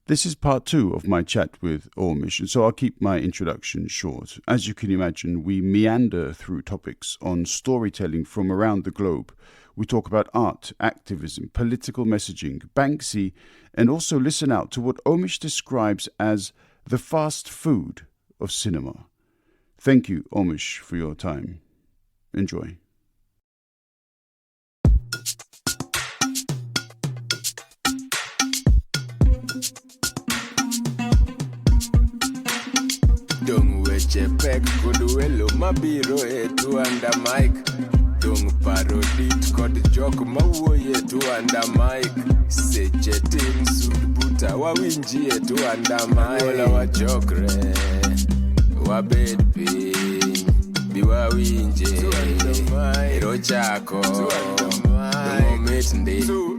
This is part 2 of my chat with Omish, and so I'll keep my introduction short. As you can imagine, we meander through topics on storytelling from around the globe. We talk about art, activism, political messaging, Banksy, and also listen out to what Omish describes as the fast food of cinema. Thank you, Omish, for your time. Enjoy. Dung weche pek kod welo mabiro etu under mic. Dung parodit kod jok mawuoye etu under mic. Seche tin sud buta wawinji etu under mic. Wala wachokre wabed piny biwawinje ero chako Dung omit ndi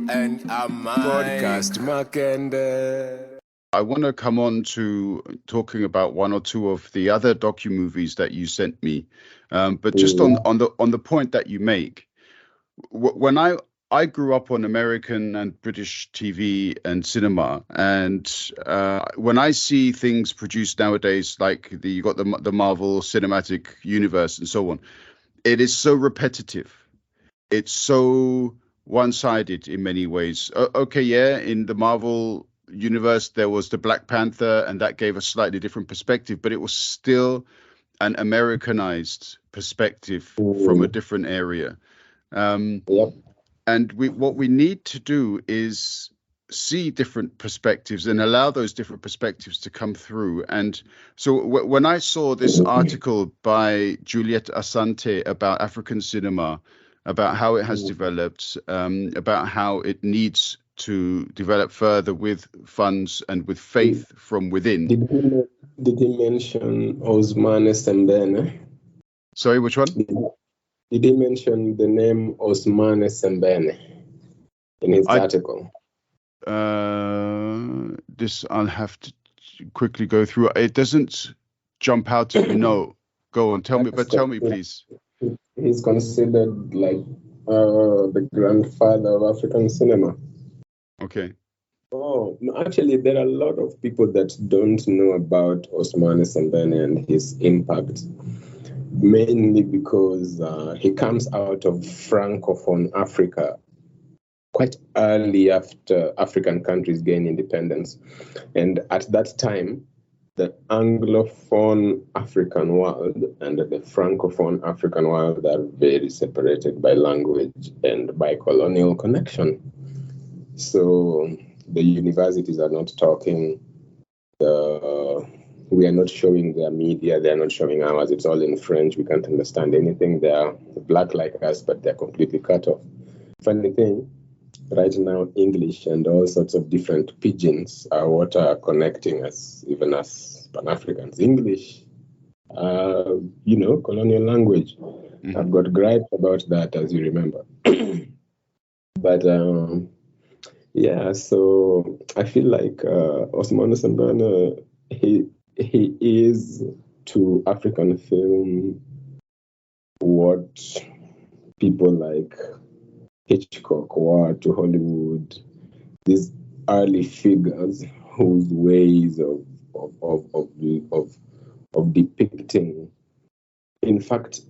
and a mic. Podcast makende. I want to come on to talking about one or two of the other docu-movies that you sent me, but just on the point that you make, when I grew up on American and British TV and cinema, and when I see things produced nowadays, like you got the Marvel Cinematic Universe and so on, it is so repetitive. It's so one-sided in many ways. Okay, yeah, in the Marvel universe there was the Black Panther, and that gave a slightly different perspective, but it was still an Americanized perspective from a different area. Yep. And what we need to do is see different perspectives and allow those different perspectives to come through. And so when I saw this article by Julia Asante about African cinema, about how it has developed, about how it needs to develop further with funds and with faith from within. Did he mention Ousmane Sambene? Sorry, which one? Did he mention the name Ousmane Sambene in his article? This I'll have to quickly go through. It doesn't jump out to me. No, go on. Tell me, please. He's considered like the grandfather of African cinema. Okay. Oh, no, actually, there are a lot of people that don't know about Ousmane Sambene and his impact, mainly because he comes out of Francophone Africa quite early after African countries gain independence. And at that time, the Anglophone African world and the Francophone African world are very separated by language and by colonial connection. So the universities are not talking. We are not showing their media. They are not showing ours. It's all in French. We can't understand anything. They are black like us, but they're completely cut off. Funny thing, right now, English and all sorts of different pidgins are what are connecting us, even as Pan-Africans. English, colonial language. Mm-hmm. I've got gripes about that, as you remember. But yeah, so I feel like Ousmane Sambene, he is to African film what people like Hitchcock were to Hollywood. These early figures whose ways of depicting, in fact,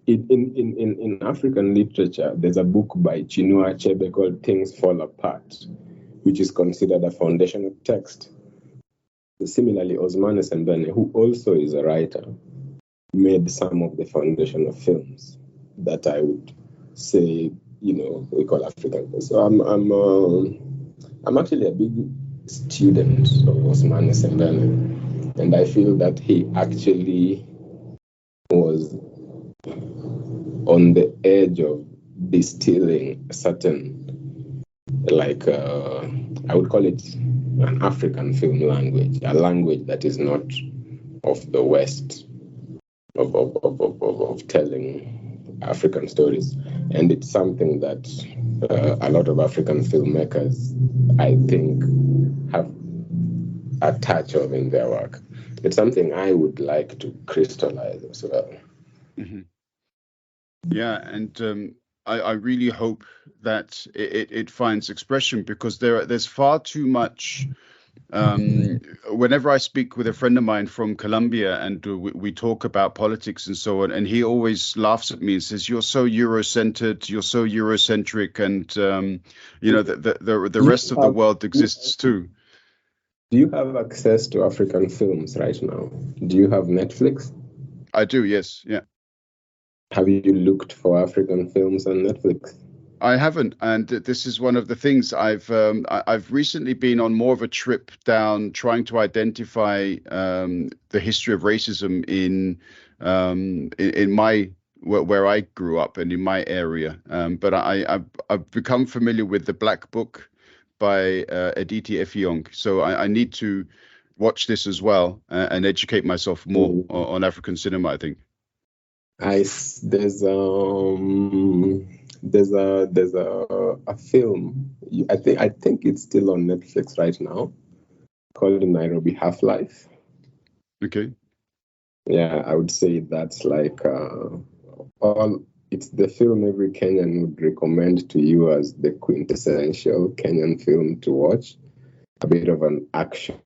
in African literature, there's a book by Chinua Achebe called Things Fall Apart, which is considered a foundational text. Similarly, Ousmane Sambene, who also is a writer, made some of the foundational films that I would say, we call African. So I'm actually a big student of Ousmane Sambene, and I feel that he actually was on the edge of distilling a certain, I would call it an African film language, a language that is not of the West, of telling African stories. And it's something that a lot of African filmmakers, I think, have a touch of in their work. It's something I would like to crystallize as well. Mm-hmm. Yeah, and I really hope that it finds expression, because there's far too much. Whenever I speak with a friend of mine from Colombia and we talk about politics and so on, and he always laughs at me and says, "You're so Euro-centered, you're so Eurocentric, and the rest of the world exists too." Do you have access to African films right now? Do you have Netflix? I do, yes, yeah. Have you looked for African films on Netflix? I haven't, and this is one of the things I've recently been on more of a trip down trying to identify the history of racism in my where I grew up and in my area. But I've become familiar with the Black Book by Aditi Effiong, so I need to watch this as well and educate myself more on African cinema, I think. There's a film. I think it's still on Netflix right now, called Nairobi Half-Life. Okay. Yeah, I would say that's like it's the film every Kenyan would recommend to you as the quintessential Kenyan film to watch. A bit of an action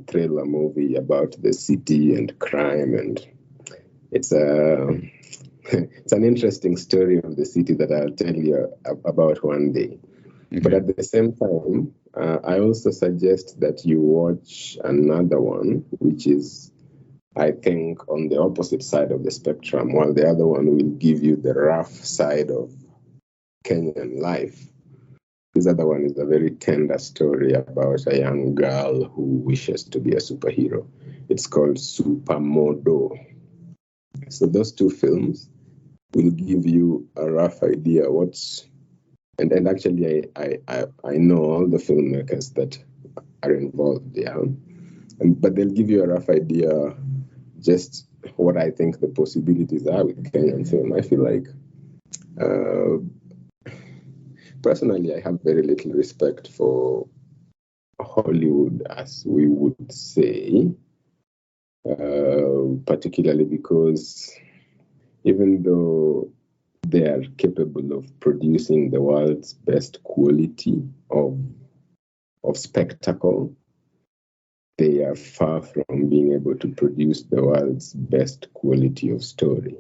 thriller movie about the city and crime, and it's an interesting story of the city that I'll tell you about one day. Okay. But at the same time, I also suggest that you watch another one, which is, I think, on the opposite side of the spectrum, while the other one will give you the rough side of Kenyan life. This other one is a very tender story about a young girl who wishes to be a superhero. It's called Supermodo. So those two films will give you a rough idea and actually I know all the filmmakers that are involved, yeah. But they'll give you a rough idea just what I think the possibilities are with Kenyan film. I feel like personally I have very little respect for Hollywood, as we would say, particularly because even though they are capable of producing the world's best quality of spectacle, they are far from being able to produce the world's best quality of story.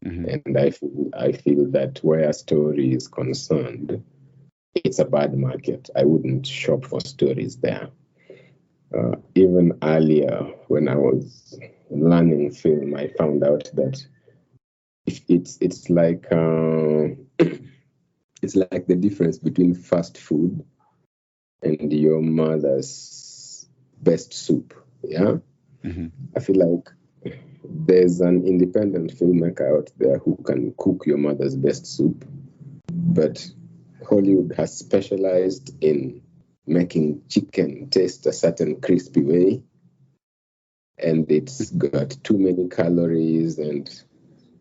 Mm-hmm. And I feel that where story is concerned, it's a bad market. I wouldn't shop for stories there. Even earlier, when I was learning film, I found out that it's like it's like the difference between fast food and your mother's best soup. Yeah, mm-hmm. I feel like there's an independent filmmaker out there who can cook your mother's best soup, but Hollywood has specialized in making chicken taste a certain crispy way, and it's got too many calories, and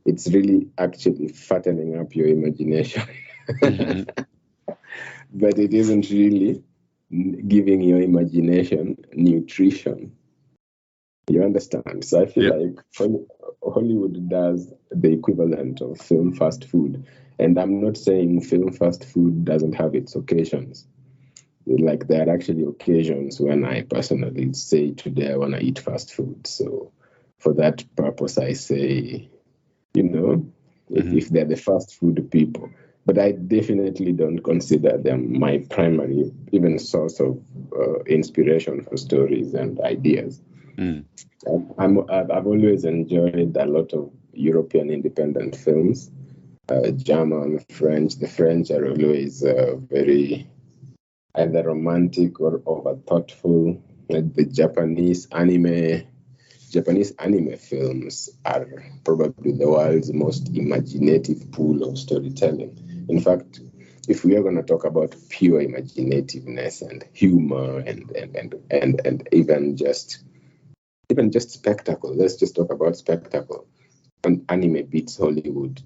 it's really actually fattening up your imagination. Mm-hmm. But it isn't really giving your imagination nutrition. You understand? So I feel like Hollywood does the equivalent of film fast food. And I'm not saying film fast food doesn't have its occasions. Like, there are actually occasions when I personally say today I want to eat fast food. So for that purpose, I say, mm-hmm. if they're the fast food people. But I definitely don't consider them my primary even source of inspiration for stories and ideas. Mm. I've always enjoyed a lot of European independent films, German, French. The French are always very either romantic or over thoughtful. Like the Japanese anime films are probably the world's most imaginative pool of storytelling. In fact, if we are going to talk about pure imaginativeness and humor and even just spectacle, let's just talk about spectacle. And anime beats Hollywood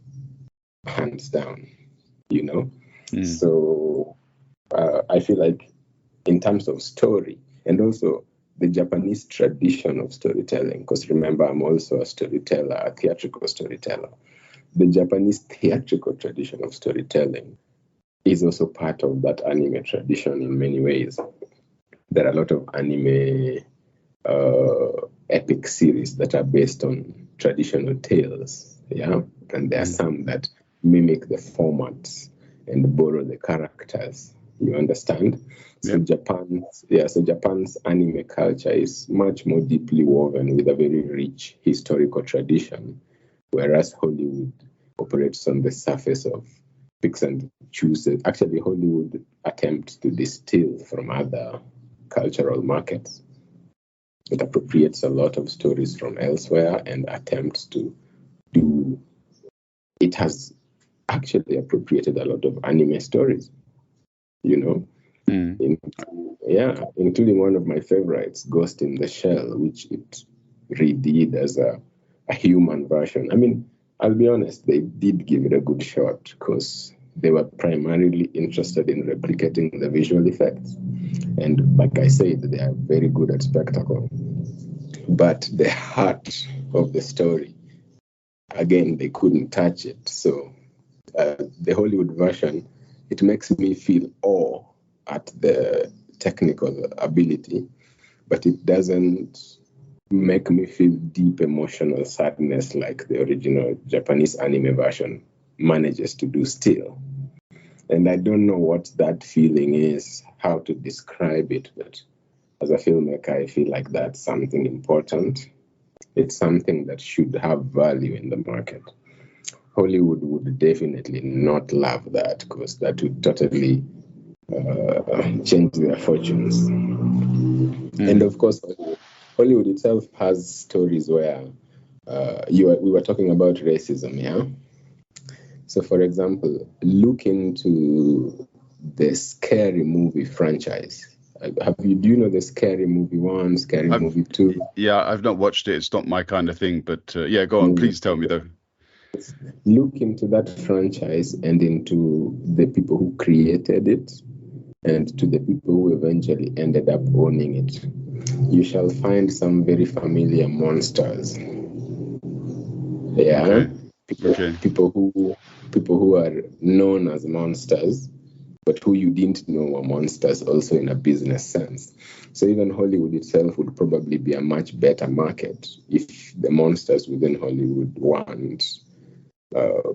hands down, Mm. So I feel like in terms of story and also the Japanese tradition of storytelling, because remember, I'm also a storyteller, a theatrical storyteller. the Japanese theatrical tradition of storytelling is also part of that anime tradition in many ways. There are a lot of anime epic series that are based on traditional tales, yeah, and there are some that mimic the formats and borrow the characters. You understand? So Japan's anime culture is much more deeply woven with a very rich historical tradition, whereas Hollywood operates on the surface of picks and chooses. Actually, Hollywood attempts to distill from other cultural markets. It appropriates a lot of stories from elsewhere and attempts to do. It has actually appropriated a lot of anime stories, including one of my favorites, Ghost in the Shell, which it redid as a human version. I mean, I'll be honest, they did give it a good shot because they were primarily interested in replicating the visual effects. And like I said, they are very good at spectacle. But the heart of the story, again, they couldn't touch it. So the Hollywood version, it makes me feel awe at the technical ability, but it doesn't make me feel deep emotional sadness like the original Japanese anime version manages to do still. And I don't know what that feeling is, how to describe it, but as a filmmaker, I feel like that's something important. It's something that should have value in the market. Hollywood would definitely not love that because that would totally change their fortunes. And of course, Hollywood itself has stories where we were talking about racism, yeah? So, for example, look into the Scary Movie franchise. Do you know the Scary Movie 1, Scary Movie 2? Yeah, I've not watched it. It's not my kind of thing, but go on. Please tell me, though. Look into that franchise and into the people who created it and to the people who eventually ended up owning it. You shall find some very familiar monsters. Yeah. Okay. People who are known as monsters, but who you didn't know were monsters also in a business sense. So even Hollywood itself would probably be a much better market if the monsters within Hollywood weren't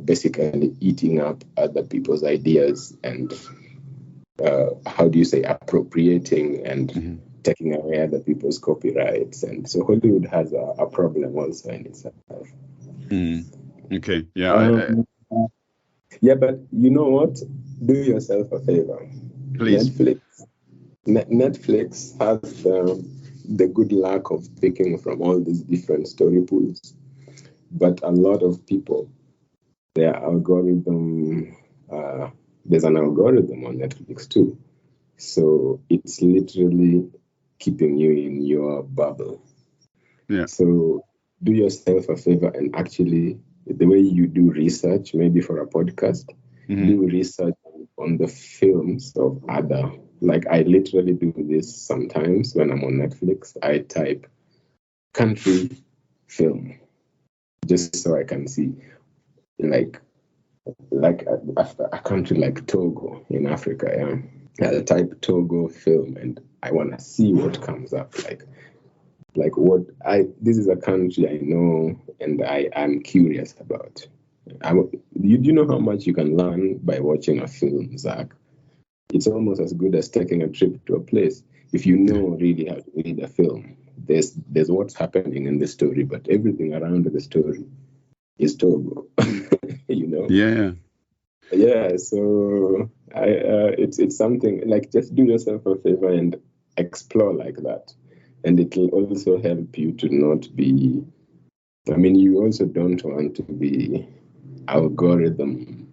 basically eating up other people's ideas and appropriating and taking away other people's copyrights. And so Hollywood has a problem also in itself. Okay. Yeah. Yeah, but you know what? Do yourself a favor. Please. Netflix has the good luck of picking from all these different story pools. But a lot of people, their algorithm, there's an algorithm on Netflix too. So it's literally keeping you in your bubble. Yeah. So do yourself a favor and actually, the way you do research, maybe for a podcast, do research on the films of other. Like I literally do this sometimes when I'm on Netflix. I type country film just so I can see like a country like Togo in Africa. Yeah, I type Togo film and I want to see what comes up. This is a country I know and I am curious about. Do you know how much you can learn by watching a film, Zach? It's almost as good as taking a trip to a place. If you know really how to read a film, there's what's happening in the story, but everything around the story is Togo. Yeah. So it's something like just do yourself a favor and explore like that. And it will also help you to not be, you also don't want to be algorithmized.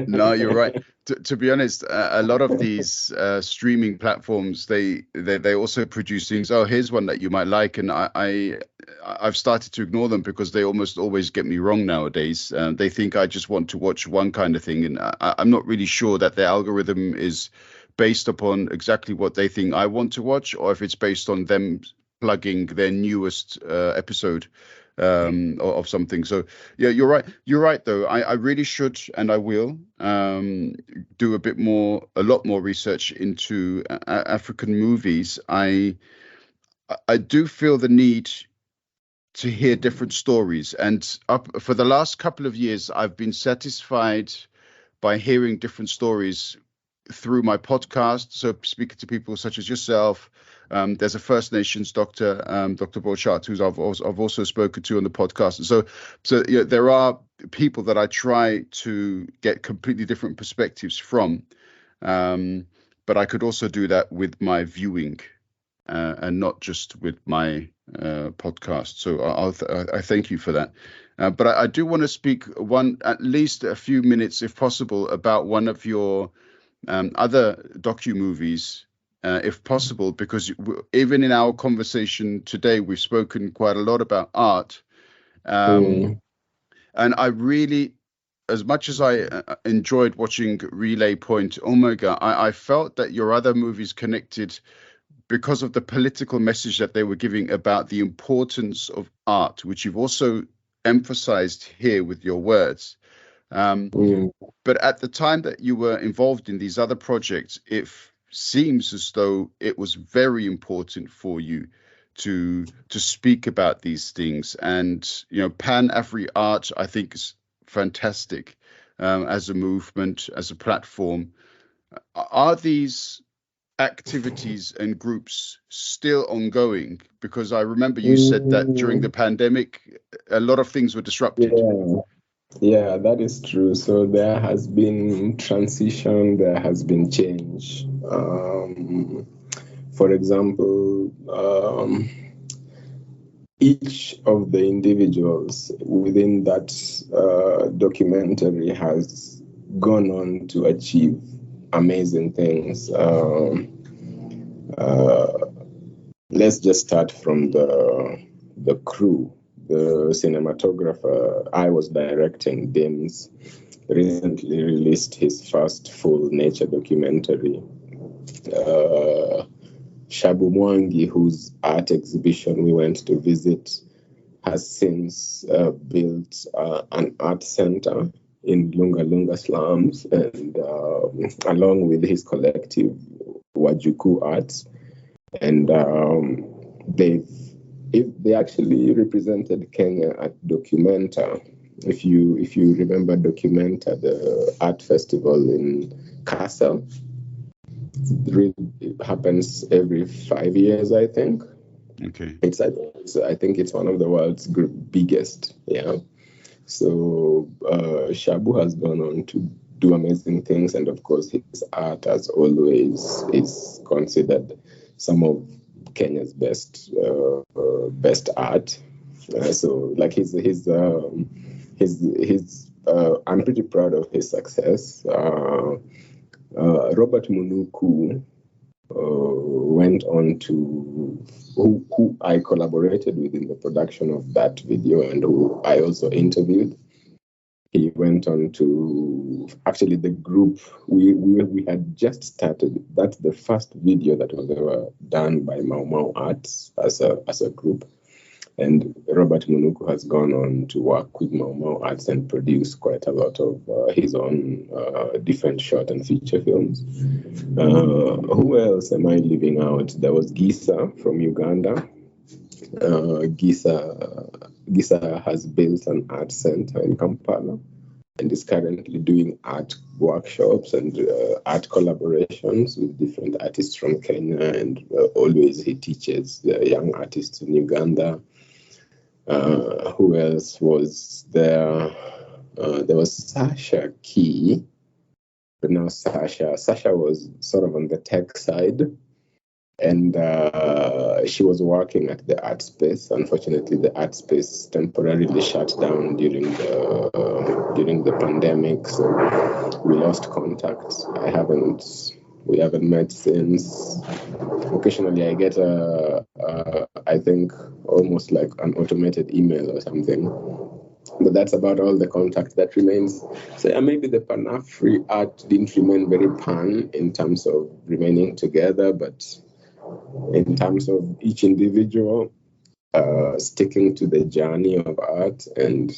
No, you're right. To be honest, a lot of these streaming platforms, they also produce things. Oh, here's one that you might like, and I've started to ignore them because they almost always get me wrong nowadays. They think I just want to watch one kind of thing, and I'm not really sure that their algorithm is based upon exactly what they think I want to watch, or if it's based on them plugging their newest episode of something. So yeah, you're right though. I really should, and I will do a lot more research into African movies. I do feel the need to hear different stories, and for the last couple of years I've been satisfied by hearing different stories through my podcast. So speaking to people such as yourself, there's a First Nations doctor, Dr. Borchardt, who's I've also spoken to on the podcast. So there are people that I try to get completely different perspectives from, but I could also do that with my viewing and not just with my podcast. So I thank you for that. But I do want to speak at least a few minutes, if possible, about one of your other docu-movies, if possible, because even in our conversation today, we've spoken quite a lot about art. And I really, as much as I enjoyed watching Relay Point Omega, I felt that your other movies connected because of the political message that they were giving about the importance of art, which you've also emphasized here with your words. But at the time that you were involved in these other projects, it seems as though it was very important for you to speak about these things. And Pan-Afri art, I think, is fantastic as a movement, as a platform. Are these activities and groups still ongoing? Because I remember you said that during the pandemic, a lot of things were disrupted. Yeah, that is true. So there has been transition, there has been change. For example, each of the individuals within that documentary has gone on to achieve amazing things. Let's just start from the crew. The cinematographer I was directing, Dims, recently released his first full nature documentary. Shabu Mwangi, whose art exhibition we went to visit, has since built an art center in Lunga Lunga slums, and along with his collective Wajuku Arts, and they actually represented Kenya at Documenta. If you remember Documenta, the art festival in Castle, it happens every 5 years, I think. Okay. I think it's one of the world's biggest. Yeah. So Shabu has gone on to do amazing things, and of course his art, as always, is considered some of Kenya's best art. So like his I'm pretty proud of his success. Robert Munuku went on to who I collaborated with in the production of that video, and who I also interviewed. He went on to actually the group we had just started. That's the first video that was ever done by Mau Mau Arts as a group. And Robert Munuku has gone on to work with Mau Mau Arts and produce quite a lot of his own different short and feature films. Who else am I leaving out? There was Gisa from Uganda. Gisa has built an art center in Kampala and is currently doing art workshops and art collaborations with different artists from Kenya, and always he teaches the young artists in Uganda. Who else was there? There was Sasha Key, but now Sasha was sort of on the tech side, and she was working at the art space. Unfortunately, the art space temporarily shut down during the pandemic, so we lost contact. We haven't met since. Occasionally, I get I think almost like an automated email or something. But that's about all the contact that remains. So yeah, maybe the Pan-Afri art didn't remain very pan in terms of remaining together, but in terms of each individual sticking to the journey of art and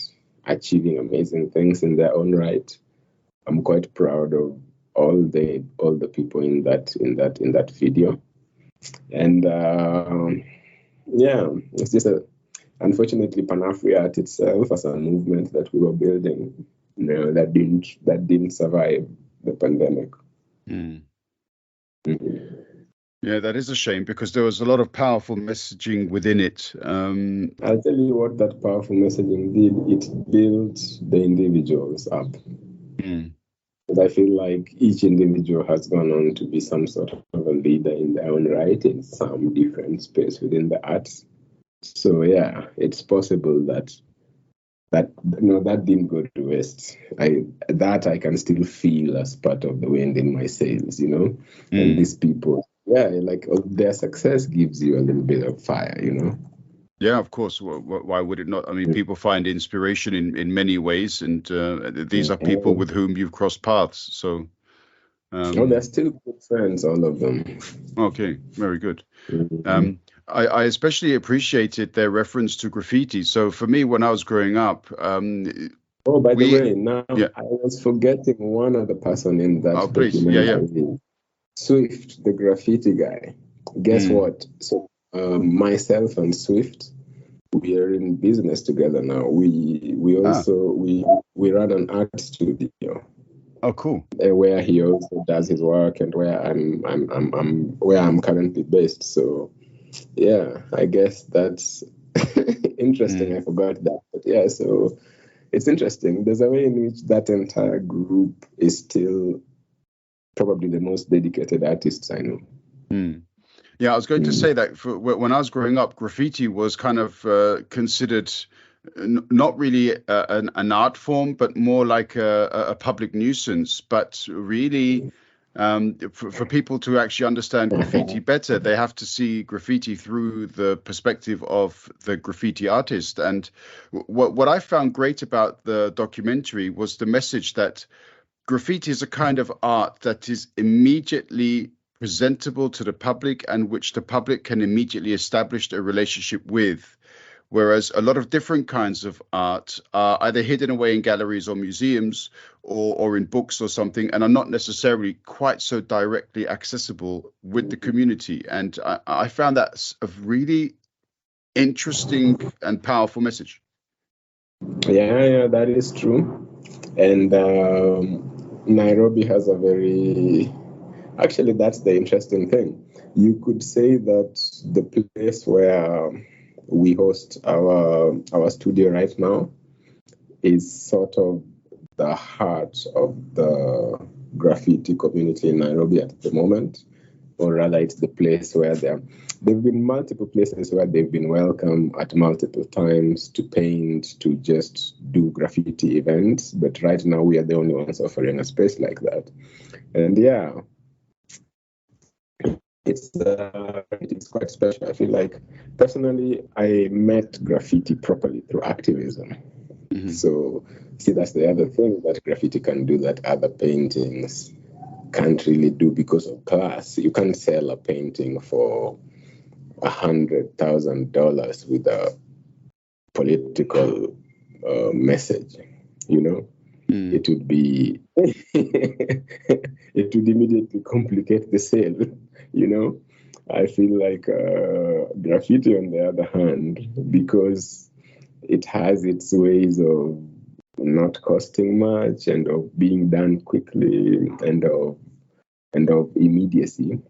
achieving amazing things in their own right. I'm quite proud of all the people in that video, and it's just unfortunately Pan-Afri art itself as a movement that we were building, that didn't survive the pandemic. Mm. Mm-hmm. Yeah, that is a shame because there was a lot of powerful messaging within it. I'll tell you what that powerful messaging did. It built the individuals up. Mm. I feel like each individual has gone on to be some sort of a leader in their own right in some different space within the arts. So yeah, it's possible that didn't go to waste. I can still feel as part of the wind in my sails, And these people, like their success gives you a little bit of fire, Yeah, of course. Why would it not? I mean, people find inspiration in many ways, and these are people with whom you've crossed paths. So, they're still good friends, all of them. Okay, very good. I especially appreciated their reference to graffiti. So for me, when I was growing up, by the way, now I was forgetting one other person in that documentary. Swift, the graffiti guy. Guess what? So myself and Swift, we are in business together now. We also we run an art studio. Oh, cool. Where he also does his work and where I'm currently based. So yeah, I guess that's interesting. I forgot that. But yeah, so it's interesting. There's a way in which that entire group is still probably the most dedicated artists I know. Yeah, I was going to say that when I was growing up, graffiti was kind of considered not really an art form, but more like a public nuisance. But really, for people to actually understand graffiti better, they have to see graffiti through the perspective of the graffiti artist. And what I found great about the documentary was the message that graffiti is a kind of art that is immediately presentable to the public and which the public can immediately establish a relationship with. Whereas a lot of different kinds of art are either hidden away in galleries or museums or in books or something, and are not necessarily quite so directly accessible with the community. And I found that a really interesting and powerful message. Yeah, that is true. And Nairobi has a actually, that's the interesting thing. You could say that the place where we host our studio right now is sort of the heart of the graffiti community in Nairobi at the moment, or rather it's the place where there've been multiple places where they've been welcome at multiple times to paint, to just do graffiti events, but right now we are the only ones offering a space like that. And yeah, it's quite special. I feel like personally I met graffiti properly through activism. So see, that's the other thing that graffiti can do that other paintings can't really do because of class. You can't sell a painting for $100,000 with a political message, It would be it would immediately complicate the sale, I feel like graffiti, on the other hand, because it has its ways of not costing much and of being done quickly and of immediacy.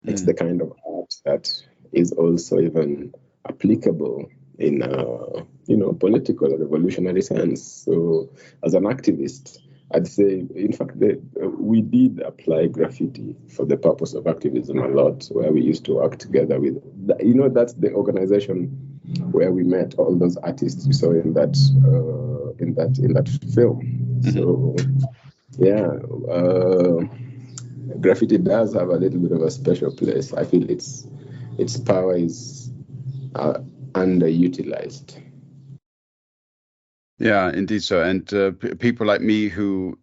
It's the kind of art that is also even applicable in political or revolutionary sense. So as an activist, I'd say, in fact, we did apply graffiti for the purpose of activism a lot, where we used to work together with, that's the organization where we met all those artists you saw in that film. So yeah, graffiti does have a little bit of a special place. I feel its power is underutilized. Yeah, indeed so. And people like me who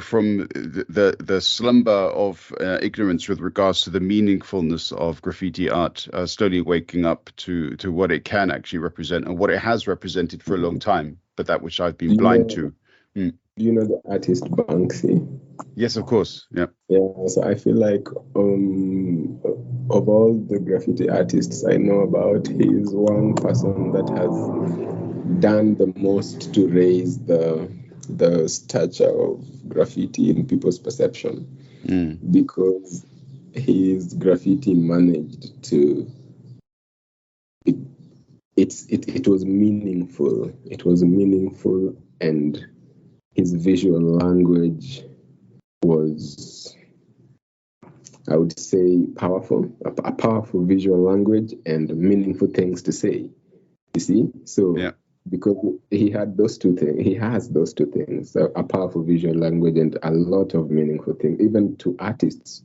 from the slumber of ignorance with regards to the meaningfulness of graffiti art, slowly waking up to what it can actually represent and what it has represented for a long time, but that which I've been blind to. Do you know the artist Banksy? Yes, of course. Yeah. Yeah. So I feel like of all the graffiti artists I know about, he is one person that has done the most to raise the stature of graffiti in people's perception, because his graffiti managed to it was meaningful. It was meaningful, and his visual language was, I would say, powerful. A powerful visual language and meaningful things to say. You see, so. Yeah. Because he had those two things, he has those two things, so a powerful visual language and a lot of meaningful things, even to artists.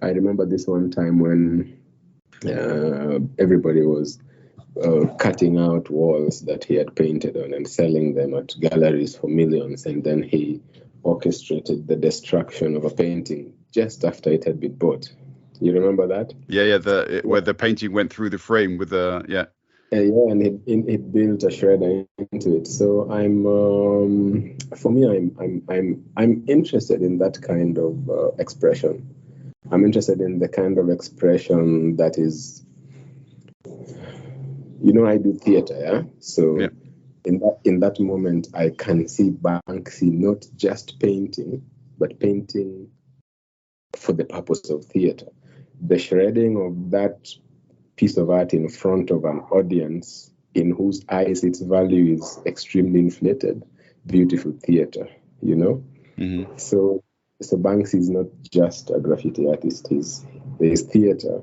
I remember this one time when everybody was cutting out walls that he had painted on and selling them at galleries for millions, and then he orchestrated the destruction of a painting just after it had been bought. You remember that? Yeah, where the painting went through the frame with the and it built a shredder into it. So for me, I'm interested in that kind of expression. I'm interested in the kind of expression that is, I do theater, yeah. So in that moment, I can see Banksy not just painting, but painting for the purpose of theater. The shredding of that piece of art in front of an audience in whose eyes its value is extremely inflated. Beautiful theater, Mm-hmm. So Banksy is not just a graffiti artist. There is theater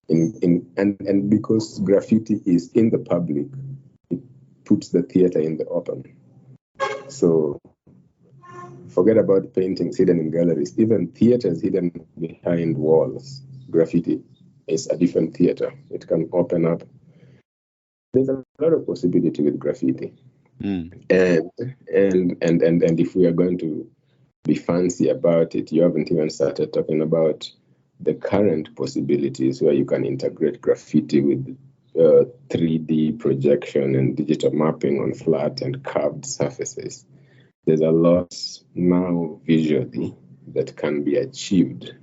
and because graffiti is in the public, it puts the theater in the open. So forget about paintings hidden in galleries, even theaters hidden behind walls. Graffiti is a different theater. It can open up. There's a lot of possibility with graffiti. And if we are going to be fancy about it, you haven't even started talking about the current possibilities where you can integrate graffiti with 3D projection and digital mapping on flat and curved surfaces. There's a lot now visually that can be achieved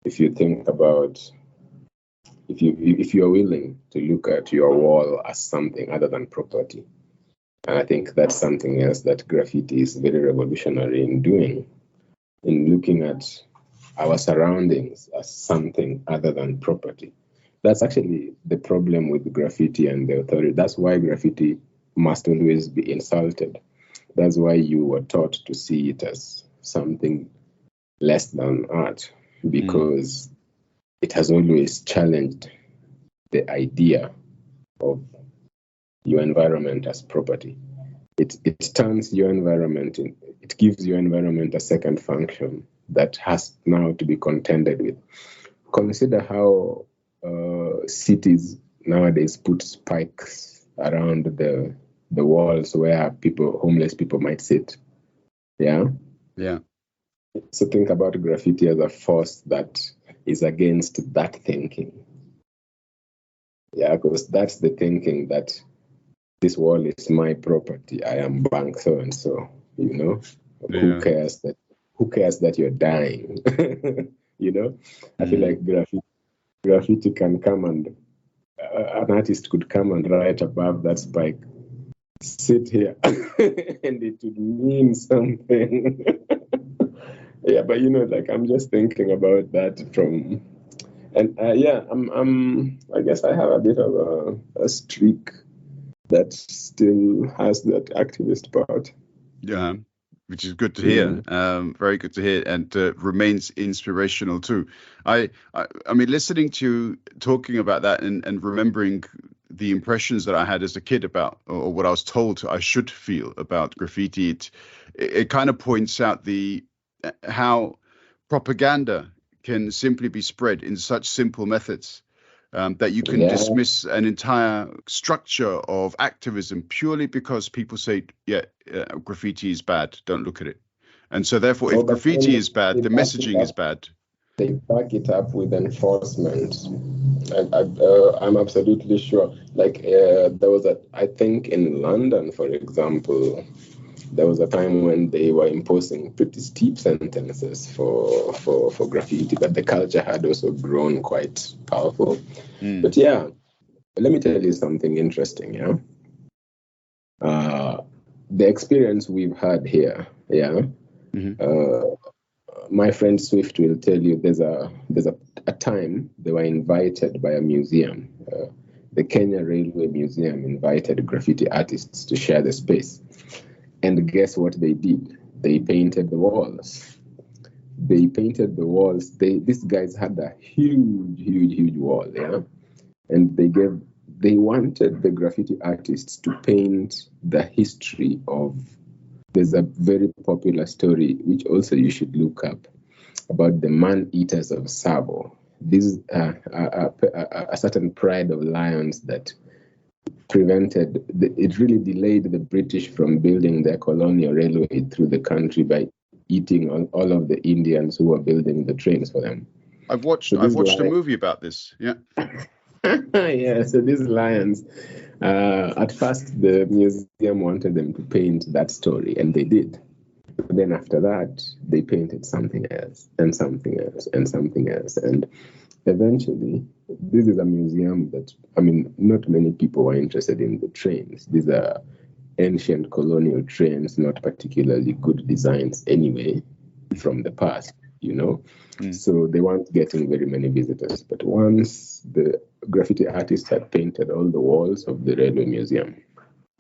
if you think about, if you are willing to look at your wall as something other than property. And I think that's something else that graffiti is very revolutionary in doing, in looking at our surroundings as something other than property. That's actually the problem with graffiti and the authority. That's why graffiti must always be insulted. That's why you were taught to see it as something less than art, because it has always challenged the idea of your environment as property. It turns your environment it gives your environment a second function that has now to be contended with. Consider how cities nowadays put spikes around the walls where homeless people might sit. Yeah. So think about graffiti as a force that is against that thinking. Yeah, because that's the thinking that this wall is my property. I am bank so and so. Who cares that you're dying? I feel like graffiti can come and an artist could come and write above that spike, sit here, and it would mean something. Yeah, but I'm just thinking about that from, and I guess I have a bit of a streak that still has that activist part. Yeah, which is good to hear. Very good to hear, and remains inspirational too. I mean, listening to you talking about that and remembering the impressions that I had as a kid about, or what I was told I should feel about graffiti, it kind of points out how propaganda can simply be spread in such simple methods. That you can dismiss an entire structure of activism purely because people say, graffiti is bad, don't look at it. And so therefore, Oh, if but then graffiti is bad, they the back it messaging is up. bad. They back it up with enforcement. I'm absolutely sure. Like there was I think in London, for example, there was a time when they were imposing pretty steep sentences for graffiti, but the culture had also grown quite powerful. But yeah, let me tell you something interesting. Yeah, the experience we've had here. Yeah. My friend Swift will tell you there's a time they were invited by a museum. The Kenya Railway Museum invited graffiti artists to share the space. And guess what they did? They painted the walls. These guys had a huge wall, yeah? And they wanted the graffiti artists to paint the history of. There's a very popular story, which also you should look up, about the man-eaters of Savo. This is a certain pride of lions that it really delayed the British from building their colonial railway through the country by eating all of the Indians who were building the trains for them. I've watched a movie about this. Yeah. Yeah, so these lions, at first the museum wanted them to paint that story, and they did. But then after that, they painted something else, and something else, and something else. And eventually, this is a museum that, not many people were interested in the trains. These are ancient colonial trains, not particularly good designs anyway, from the past, So they weren't getting very many visitors. But once the graffiti artists had painted all the walls of the railway museum,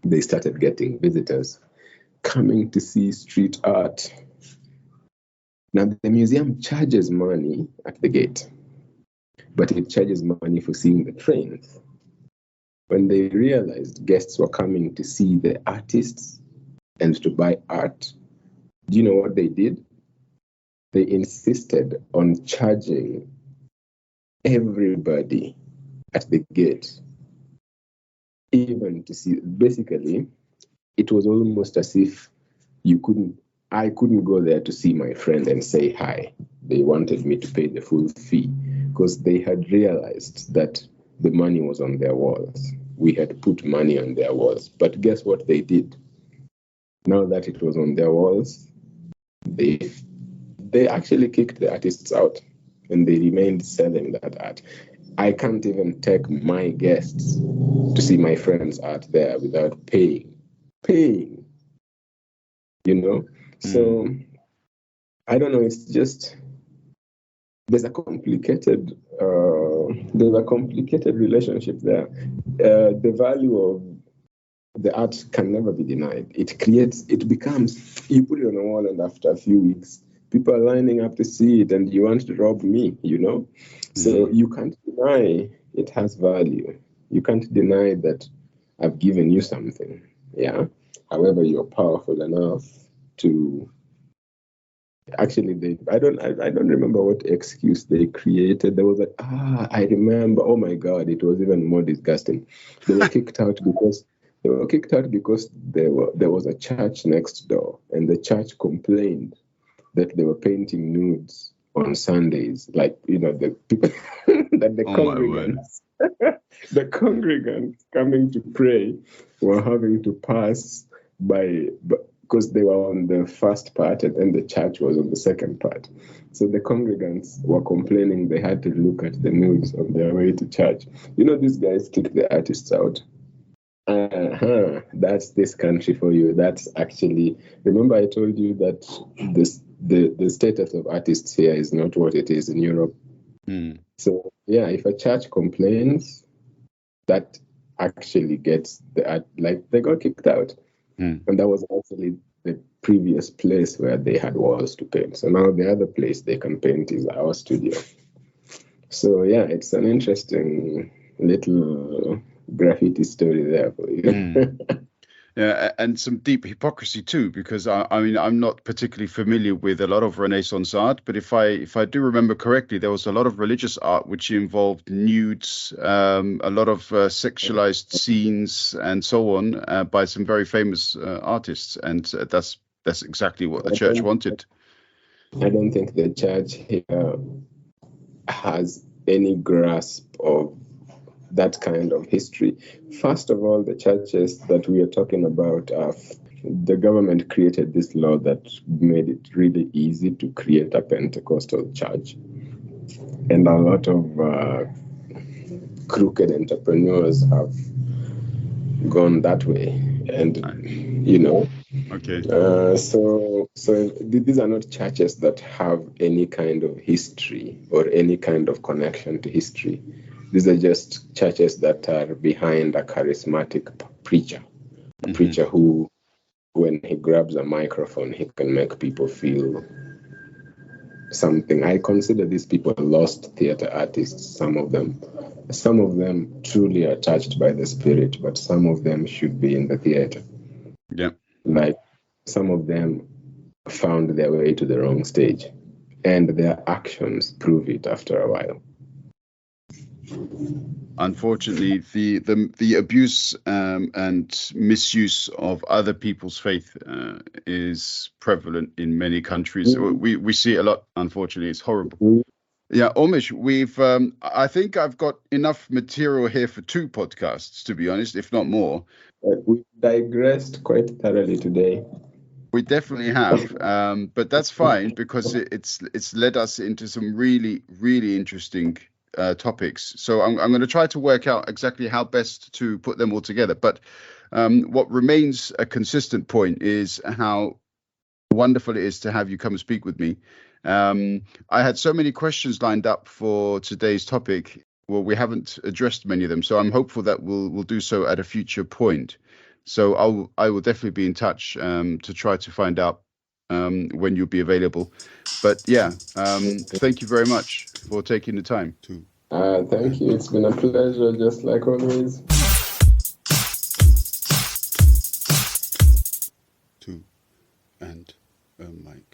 they started getting visitors coming to see street art. Now, the museum charges money at the gate, but it charges money for seeing the trains. When they realized guests were coming to see the artists and to buy art, do you know what they did? They insisted on charging everybody at the gate, even to see. Basically, it was almost as if I couldn't go there to see my friend and say hi. They wanted me to pay the full fee because they had realized that the money was on their walls. We had put money on their walls. But guess what they did? Now that it was on their walls, they actually kicked the artists out, and they remained selling that art. I can't even take my guests to see my friend's art there without paying, So I don't know. It's just there's a complicated relationship there. The value of the art can never be denied. It becomes, you put it on a wall, and after a few weeks, people are lining up to see it, and you want to rob me, So you can't deny it has value. You can't deny that I've given you something, yeah? However, you're powerful enough to actually, I don't remember what excuse they created. There was I remember, oh my God, it was even more disgusting. They were kicked out because there was a church next door, and the church complained that they were painting nudes on Sundays, like the people that the congregants, the congregants coming to pray were having to pass by, because they were on the first part and then the church was on the second part. So the congregants were complaining they had to look at the nudes on their way to church. These guys kicked the artists out. That's this country for you. That's actually, remember I told you that the status of artists here is not what it is in Europe. So yeah, if a church complains, that actually gets the art, like they got kicked out. And that was actually the previous place where they had walls to paint. So now the other place they can paint is our studio. So yeah, it's an interesting little graffiti story there for you. Yeah, and some deep hypocrisy too, because I'm not particularly familiar with a lot of Renaissance art, but if I do remember correctly, there was a lot of religious art which involved nudes, a lot of sexualized scenes, and so on, by some very famous artists, and that's that's exactly what the I church don't- wanted. I don't think the church here has any grasp of that kind of history. First of all, the churches that we are talking about, the government created this law that made it really easy to create a Pentecostal church. And a lot of crooked entrepreneurs have gone that way. And, you know, Okay. so these are not churches that have any kind of history or any kind of connection to history. These are just churches that are behind a charismatic preacher, a preacher who, when he grabs a microphone, he can make people feel something. I consider these people lost theater artists, some of them. Some of them truly are touched by the Spirit, but some of them should be in the theater. Yeah. Like, some of them found their way to the wrong stage, and their actions prove it after a while. Unfortunately, the abuse and misuse of other people's faith is prevalent in many countries. We see it a lot. Unfortunately, it's horrible. Yeah, Omish, we've I think I've got enough material here for 2 podcasts, to be honest, if not more. We digressed quite thoroughly today. We definitely have, but that's fine because it's led us into some really, really interesting topics. So I'm going to try to work out exactly how best to put them all together. But what remains a consistent point is how wonderful it is to have you come and speak with me. I had so many questions lined up for today's topic. Well, we haven't addressed many of them, so I'm hopeful that we'll do so at a future point. So I will definitely be in touch to try to find out when you'll be available. But yeah, thank you very much for taking the time. Thank you. It's been a pleasure, just like always. 2 and a mic.